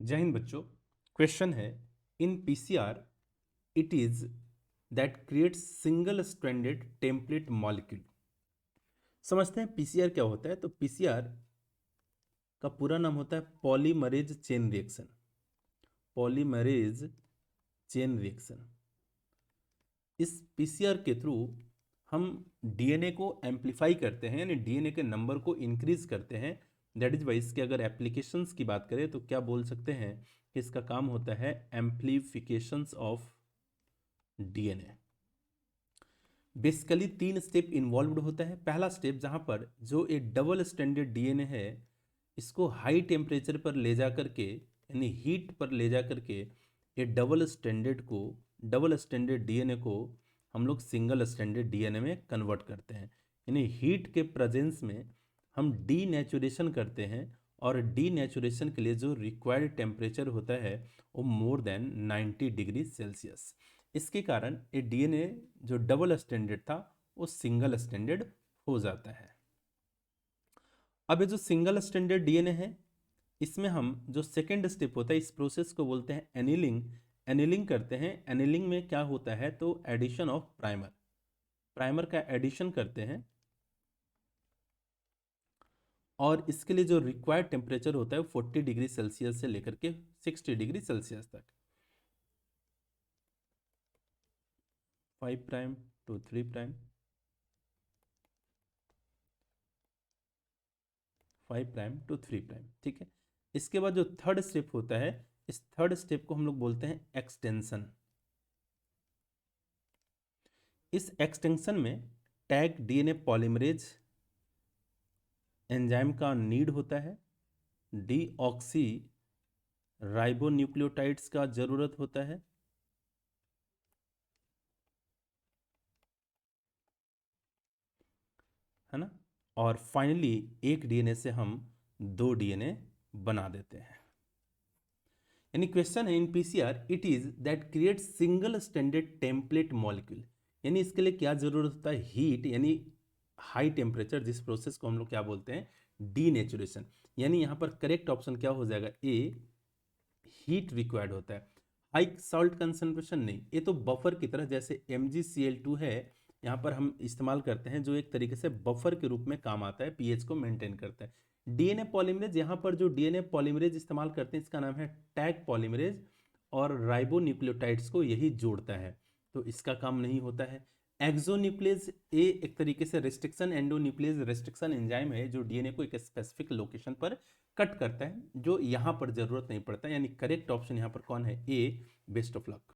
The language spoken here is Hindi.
जय हिंद बच्चों। क्वेश्चन है, in PCR it is that creates single stranded template molecule. समझते हैं पीसीआर क्या होता है। तो पीसीआर का पूरा नाम होता है polymerase chain reaction. Polymerase chain reaction. इस पीसीआर के थ्रू हम डीएनए को एम्पलीफाई करते हैं, यानी डीएनए के नंबर को इंक्रीज करते हैं। दैट इज वाई इसके अगर एप्लीकेशंस की बात करें तो क्या बोल सकते हैं कि इसका काम होता है amplifications of DNA. Basically 3 step involved होता है। पहला स्टेप जहां पर जो एक डबल स्टैंडर्ड डीएनए है, इसको हाई टेम्परेचर पर ले जा करके, यानी हीट पर ले जा करके ये डबल स्टैंडर्ड डीएनए को हम लोग सिंगल स्टैंडर्ड डीएनए में कन्वर्ट करते हैं। यानी हीट के प्रेजेंस में हम डीनेचुरेशन करते हैं, और डीनेचुरेशन के लिए जो रिक्वायर्ड टेम्परेचर होता है वो मोर देन 90 डिग्री सेल्सियस। इसके कारण ये डीएनए जो डबल स्टैंडर्ड था वो सिंगल स्टैंडर्ड हो जाता है। अब ये जो सिंगल स्टैंडर्ड डीएनए है, इसमें हम जो सेकेंड स्टेप होता है इस प्रोसेस को बोलते हैं एनिलिंग। एनिलिंग करते हैं। एनिलिंग में क्या होता है, तो एडिशन ऑफ प्राइमर। प्राइमर का एडिशन करते हैं, और इसके लिए जो रिक्वायर्ड टेम्परेचर होता है वो 40 डिग्री सेल्सियस से लेकर के 60 डिग्री सेल्सियस तक। 5 prime to 3 prime, 5 prime to 3 prime, ठीक है। इसके बाद जो थर्ड स्टेप होता है, इस थर्ड स्टेप को हम लोग बोलते हैं एक्सटेंशन। इस एक्सटेंशन में टैग डीएनए पॉलीमरेज एंजाइम का नीड होता है, डीऑक्सी राइबोन्यूक्लियोटाइड्स का जरूरत होता है ना। और फाइनली एक डीएनए से हम 2 डीएनए बना देते हैं। यानी क्वेश्चन है, in PCR it is that create single standard template molecule. यानी इसके लिए क्या जरूरत होता है, हीट, यानी हाई टेम्परेचर, जिस प्रोसेस को हम लोग क्या बोलते हैं, डीनेचुरेशन। यानी यहाँ पर करेक्ट ऑप्शन क्या हो जाएगा, ए, हीट रिक्वायर्ड होता है। हाई सॉल्ट कंसंट्रेशन नहीं, ये तो बफर की तरह, जैसे MgCl2 है, यहाँ पर हम इस्तेमाल करते हैं, जो एक तरीके से बफर के रूप में काम आता है, पीएच को मेंटेन करता है। डीएनए पॉलीमरेज, यहाँ पर जो डीएनए पॉलीमरेज इस्तेमाल करते हैं इसका नाम है टैग पॉलीमरेज, और राइबो न्यूक्लियोटाइड्स को यही जोड़ता है, तो इसका काम नहीं होता है। एक्सोन्यूक्लियस ए एक तरीके से रेस्ट्रिक्शन एंडोन्यूक्लियस रेस्ट्रिक्शन एंजाइम है, जो डीएनए को एक स्पेसिफिक लोकेशन पर कट करता है, जो यहाँ पर जरूरत नहीं पड़ता। यानी करेक्ट ऑप्शन यहाँ पर कौन है, ए। Best of luck.